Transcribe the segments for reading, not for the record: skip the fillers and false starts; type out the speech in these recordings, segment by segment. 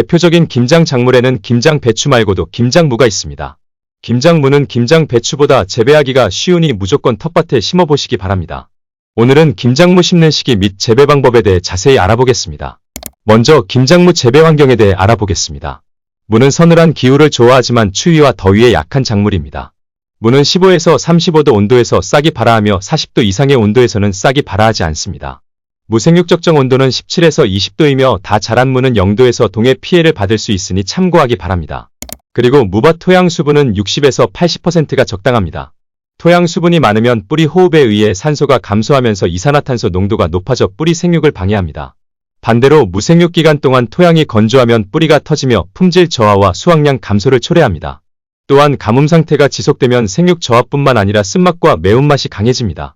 대표적인 김장 작물에는 김장 배추 말고도 김장무가 있습니다. 김장무는 김장 배추보다 재배하기가 쉬우니 무조건 텃밭에 심어보시기 바랍니다. 오늘은 김장무 심는 시기 및 재배 방법에 대해 자세히 알아보겠습니다. 먼저 김장무 재배 환경에 대해 알아보겠습니다. 무는 서늘한 기후를 좋아하지만 추위와 더위에 약한 작물입니다. 무는 15에서 35도 온도에서 싹이 발아하며 40도 이상의 온도에서는 싹이 발아하지 않습니다. 무 생육 적정 온도는 17에서 20도이며 다 자란 무는 0도에서 동해 피해를 받을 수 있으니 참고하기 바랍니다. 그리고 무밭 토양 수분은 60에서 80%가 적당합니다. 토양 수분이 많으면 뿌리 호흡에 의해 산소가 감소하면서 이산화탄소 농도가 높아져 뿌리 생육을 방해합니다. 반대로 무생육 기간 동안 토양이 건조하면 뿌리가 터지며 품질 저하와 수확량 감소를 초래합니다. 또한 가뭄 상태가 지속되면 생육 저하뿐만 아니라 쓴맛과 매운맛이 강해집니다.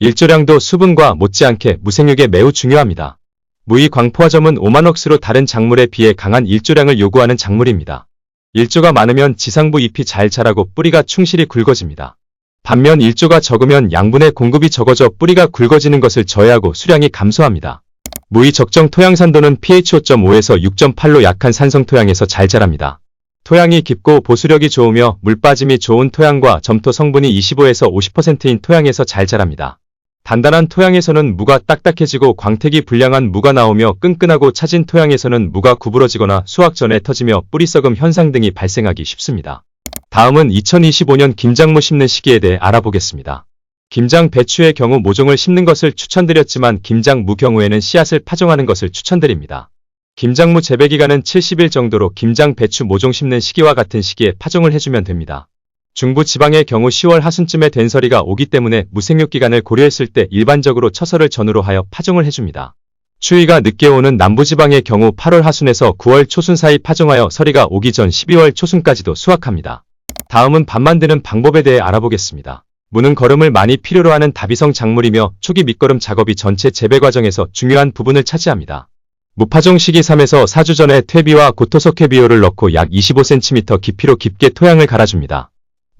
일조량도 수분과 못지않게 무생육에 매우 중요합니다. 무의 광포화점은 5만 억수로 다른 작물에 비해 강한 일조량을 요구하는 작물입니다. 일조가 많으면 지상부 잎이 잘 자라고 뿌리가 충실히 굵어집니다. 반면 일조가 적으면 양분의 공급이 적어져 뿌리가 굵어지는 것을 저해하고 수량이 감소합니다. 무의 적정 토양 산도는 pH 5.5에서 6.8로 약한 산성 토양에서 잘 자랍니다. 토양이 깊고 보수력이 좋으며 물 빠짐이 좋은 토양과 점토 성분이 25에서 50%인 토양에서 잘 자랍니다. 단단한 토양에서는 무가 딱딱해지고 광택이 불량한 무가 나오며 끈끈하고 차진 토양에서는 무가 구부러지거나 수확 전에 터지며 뿌리 썩음 현상 등이 발생하기 쉽습니다. 다음은 2025년 김장무 심는 시기에 대해 알아보겠습니다. 김장 배추의 경우 모종을 심는 것을 추천드렸지만 김장무 경우에는 씨앗을 파종하는 것을 추천드립니다. 김장무 재배 기간은 70일 정도로 김장 배추 모종 심는 시기와 같은 시기에 파종을 해주면 됩니다. 중부 지방의 경우 10월 하순쯤에 된서리가 오기 때문에 무생육 기간을 고려했을 때 일반적으로 처서를 전후로 하여 파종을 해줍니다. 추위가 늦게 오는 남부지방의 경우 8월 하순에서 9월 초순 사이 파종하여 서리가 오기 전 12월 초순까지도 수확합니다. 다음은 밥 만드는 방법에 대해 알아보겠습니다. 무는 거름을 많이 필요로 하는 다비성 작물이며 초기 밑거름 작업이 전체 재배 과정에서 중요한 부분을 차지합니다. 무파종 시기 3에서 4주 전에 퇴비와 고토석 해비료를 넣고 약 25cm 깊이로 깊게 토양을 갈아줍니다.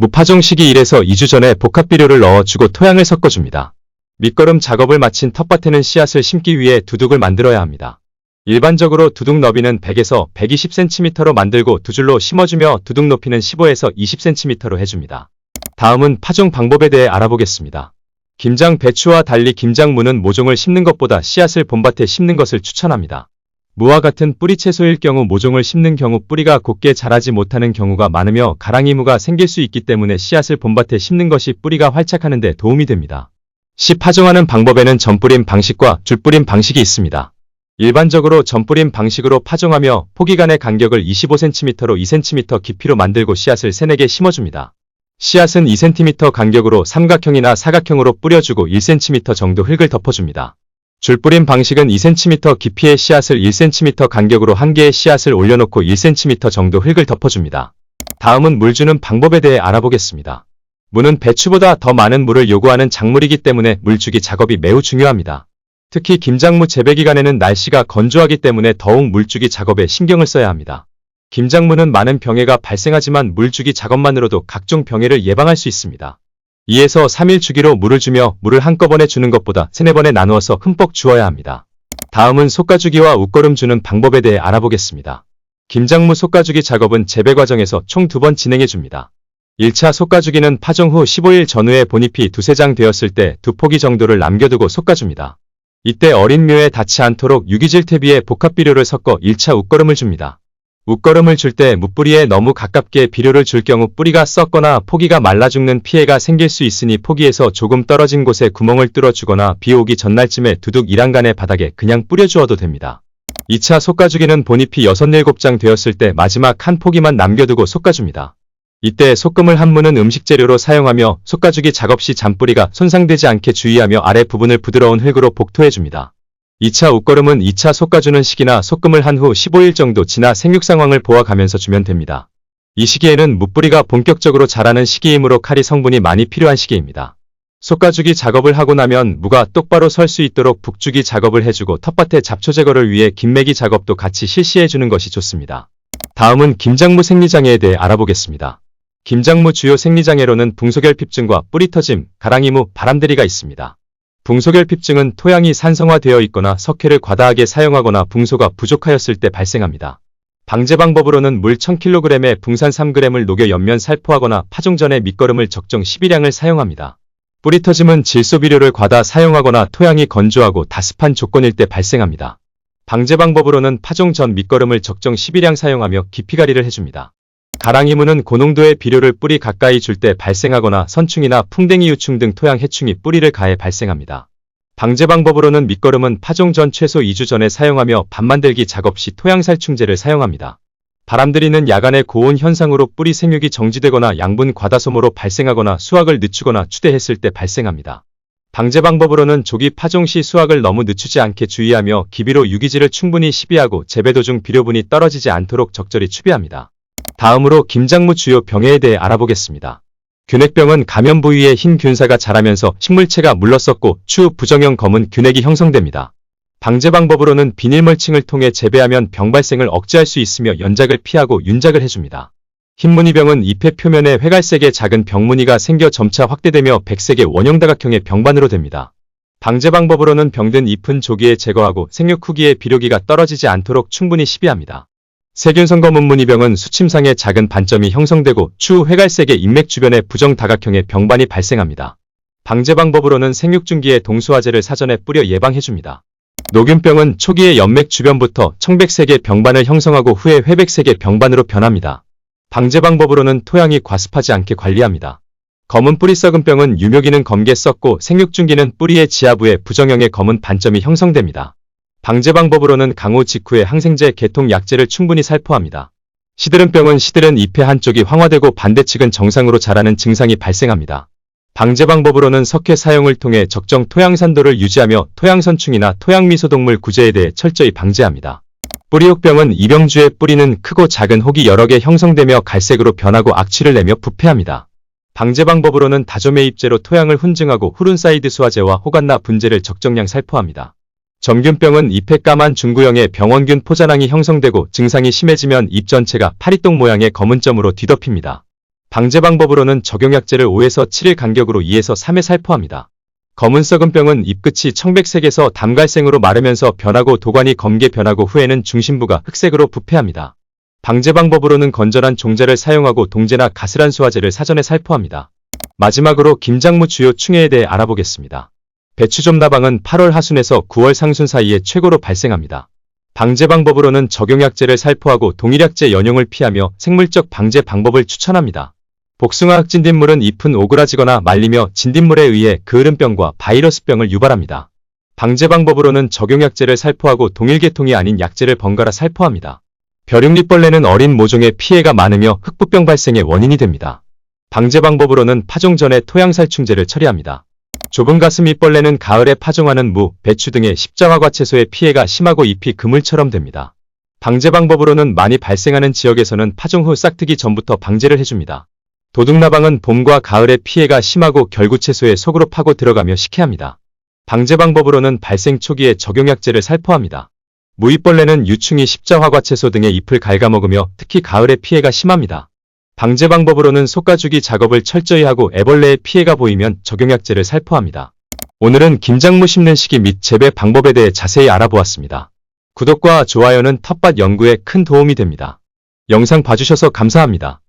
무파종 시기 1에서 2주 전에 복합비료를 넣어주고 토양을 섞어줍니다. 밑거름 작업을 마친 텃밭에는 씨앗을 심기 위해 두둑을 만들어야 합니다. 일반적으로 두둑 너비는 100에서 120cm로 만들고 두 줄로 심어주며 두둑 높이는 15에서 20cm로 해줍니다. 다음은 파종 방법에 대해 알아보겠습니다. 김장 배추와 달리 김장무는 모종을 심는 것보다 씨앗을 봄밭에 심는 것을 추천합니다. 무와 같은 뿌리 채소일 경우 모종을 심는 경우 뿌리가 곧게 자라지 못하는 경우가 많으며 가랑이 무가 생길 수 있기 때문에 씨앗을 봄밭에 심는 것이 뿌리가 활착하는 데 도움이 됩니다. 씨 파종하는 방법에는 전뿌림 방식과 줄뿌림 방식이 있습니다. 일반적으로 전뿌림 방식으로 파종하며 포기 간의 간격을 25cm로 2cm 깊이로 만들고 씨앗을 3, 4개 심어줍니다. 씨앗은 2cm 간격으로 삼각형이나 사각형으로 뿌려주고 1cm 정도 흙을 덮어줍니다. 줄뿌림 방식은 2cm 깊이의 씨앗을 1cm 간격으로 한 개의 씨앗을 올려놓고 1cm 정도 흙을 덮어줍니다. 다음은 물 주는 방법에 대해 알아보겠습니다. 무는 배추보다 더 많은 물을 요구하는 작물이기 때문에 물주기 작업이 매우 중요합니다. 특히 김장무 재배 기간에는 날씨가 건조하기 때문에 더욱 물주기 작업에 신경을 써야 합니다. 김장무는 많은 병해가 발생하지만 물주기 작업만으로도 각종 병해를 예방할 수 있습니다. 2에서 3일 주기로 물을 주며 물을 한꺼번에 주는 것보다 3, 4번에 나누어서 흠뻑 주어야 합니다. 다음은 솎아주기와 웃거름 주는 방법에 대해 알아보겠습니다. 김장무 솎아주기 작업은 재배 과정에서 총 2번 진행해줍니다. 1차 솎아주기는 파종 후 15일 전후에 본잎이 두세 장 되었을 때 2포기 정도를 남겨두고 솎아줍니다. 이때 어린 묘에 닿지 않도록 유기질 퇴비에 복합비료를 섞어 1차 웃거름을 줍니다. 웃거름을 줄 때 무뿌리에 너무 가깝게 비료를 줄 경우 뿌리가 썩거나 포기가 말라 죽는 피해가 생길 수 있으니 포기에서 조금 떨어진 곳에 구멍을 뚫어주거나 비 오기 전날쯤에 두둑 1안간의 바닥에 그냥 뿌려주어도 됩니다. 2차 솎아주기는 본잎이 6, 7장 되었을 때 마지막 한 포기만 남겨두고 솎아줍니다. 이때 솎음을 한 무는 음식재료로 사용하며 솎아주기 작업 시 잔뿌리가 손상되지 않게 주의하며 아래 부분을 부드러운 흙으로 복토해줍니다. 2차 웃거름은 2차 솎아주는 시기나 솎음을 한 후 15일 정도 지나 생육 상황을 보아가면서 주면 됩니다. 이 시기에는 무뿌리가 본격적으로 자라는 시기이므로 칼이 성분이 많이 필요한 시기입니다. 솎아주기 작업을 하고 나면 무가 똑바로 설 수 있도록 북주기 작업을 해주고 텃밭의 잡초 제거를 위해 김매기 작업도 같이 실시해주는 것이 좋습니다. 다음은 김장무 생리장애에 대해 알아보겠습니다. 김장무 주요 생리장애로는 붕소결핍증과 뿌리터짐, 가랑이무, 바람대리가 있습니다. 붕소결핍증은 토양이 산성화되어 있거나 석회를 과다하게 사용하거나 붕소가 부족하였을 때 발생합니다. 방제 방법으로는 물 1000kg에 붕산 3g을 녹여 옆면 살포하거나 파종 전에 밑거름을 적정 12량을 사용합니다. 뿌리 터짐은 질소비료를 과다 사용하거나 토양이 건조하고 다습한 조건일 때 발생합니다. 방제 방법으로는 파종 전 밑거름을 적정 12량 사용하며 깊이 가리를 해줍니다. 가랑이무는 고농도의 비료를 뿌리 가까이 줄 때 발생하거나 선충이나 풍뎅이 유충 등 토양 해충이 뿌리를 가해 발생합니다. 방제 방법으로는 밑거름은 파종 전 최소 2주 전에 사용하며 밭 만들기 작업 시 토양살충제를 사용합니다. 바람들이는 야간의 고온 현상으로 뿌리 생육이 정지되거나 양분 과다 소모로 발생하거나 수확을 늦추거나 추대했을 때 발생합니다. 방제 방법으로는 조기 파종 시 수확을 너무 늦추지 않게 주의하며 기비로 유기질을 충분히 시비하고 재배 도중 비료분이 떨어지지 않도록 적절히 추비합니다. 다음으로 김장무 주요 병해에 대해 알아보겠습니다. 균핵병은 감염 부위에 흰 균사가 자라면서 식물체가 물러썩고 추후 부정형 검은 균핵이 형성됩니다. 방제 방법으로는 비닐 멀칭을 통해 재배하면 병 발생을 억제할 수 있으며 연작을 피하고 윤작을 해줍니다. 흰무늬병은 잎의 표면에 회갈색의 작은 병무늬가 생겨 점차 확대되며 백색의 원형다각형의 병반으로 됩니다. 방제 방법으로는 병든 잎은 조기에 제거하고 생육 후기에 비료기가 떨어지지 않도록 충분히 시비합니다. 세균성검은무늬병은 수침상에 작은 반점이 형성되고 추후 회갈색의 잎맥 주변에 부정다각형의 병반이 발생합니다. 방제 방법으로는 생육 중기에 동수화제를 사전에 뿌려 예방해줍니다. 노균병은 초기에 연맥 주변부터 청백색의 병반을 형성하고 후에 회백색의 병반으로 변합니다. 방제 방법으로는 토양이 과습하지 않게 관리합니다. 검은 뿌리 썩은병은 유묘기는 검게 썩고 생육 중기는 뿌리의 지하부에 부정형의 검은 반점이 형성됩니다. 방제 방법으로는 강우 직후에 항생제, 개통 약제를 충분히 살포합니다. 시드름병은 시들은 잎의 한쪽이 황화되고 반대측은 정상으로 자라는 증상이 발생합니다. 방제 방법으로는 석회 사용을 통해 적정 토양 산도를 유지하며 토양선충이나 토양미소동물 구제에 대해 철저히 방제합니다. 뿌리혹병은 이병주의 뿌리는 크고 작은 혹이 여러 개 형성되며 갈색으로 변하고 악취를 내며 부패합니다. 방제 방법으로는 다조매입제로 토양을 훈증하고 후룬사이드 수화제와 호간나 분제를 적정량 살포합니다. 점균병은 잎에 까만 중구형의 병원균 포자낭이 형성되고 증상이 심해지면 잎 전체가 파리똥 모양의 검은 점으로 뒤덮입니다. 방제 방법으로는 적용약제를 5에서 7일 간격으로 2에서 3회 살포합니다. 검은 썩은병은 잎끝이 청백색에서 담갈색으로 마르면서 변하고 도관이 검게 변하고 후에는 중심부가 흑색으로 부패합니다. 방제 방법으로는 건전한 종자를 사용하고 동제나 가스란 수화제를 사전에 살포합니다. 마지막으로 김장무 주요 충해에 대해 알아보겠습니다. 배추점나방은 8월 하순에서 9월 상순 사이에 최고로 발생합니다. 방제 방법으로는 적용약제를 살포하고 동일약제 연용을 피하며 생물적 방제 방법을 추천합니다. 복숭아흙 진딧물은 잎은 오그라지거나 말리며 진딧물에 의해 그을음병과 바이러스병을 유발합니다. 방제 방법으로는 적용약제를 살포하고 동일계통이 아닌 약제를 번갈아 살포합니다. 벼육잎벌레는 어린 모종에 피해가 많으며 흑부병 발생의 원인이 됩니다. 방제 방법으로는 파종 전에 토양살충제를 처리합니다. 좁은 가슴 잎벌레는 가을에 파종하는 무, 배추 등의 십자화과 채소의 피해가 심하고 잎이 그물처럼 됩니다. 방제 방법으로는 많이 발생하는 지역에서는 파종 후 싹트기 전부터 방제를 해줍니다. 도둑나방은 봄과 가을에 피해가 심하고 결구채소의 속으로 파고 들어가며 식해합니다. 방제 방법으로는 발생 초기에 적용약제를 살포합니다. 무잎벌레는 유충이 십자화과 채소 등의 잎을 갉아먹으며 특히 가을에 피해가 심합니다. 방제 방법으로는 솎아주기 작업을 철저히 하고 애벌레의 피해가 보이면 적용약제를 살포합니다. 오늘은 김장무 심는 시기 및 재배 방법에 대해 자세히 알아보았습니다. 구독과 좋아요는 텃밭 연구에 큰 도움이 됩니다. 영상 봐주셔서 감사합니다.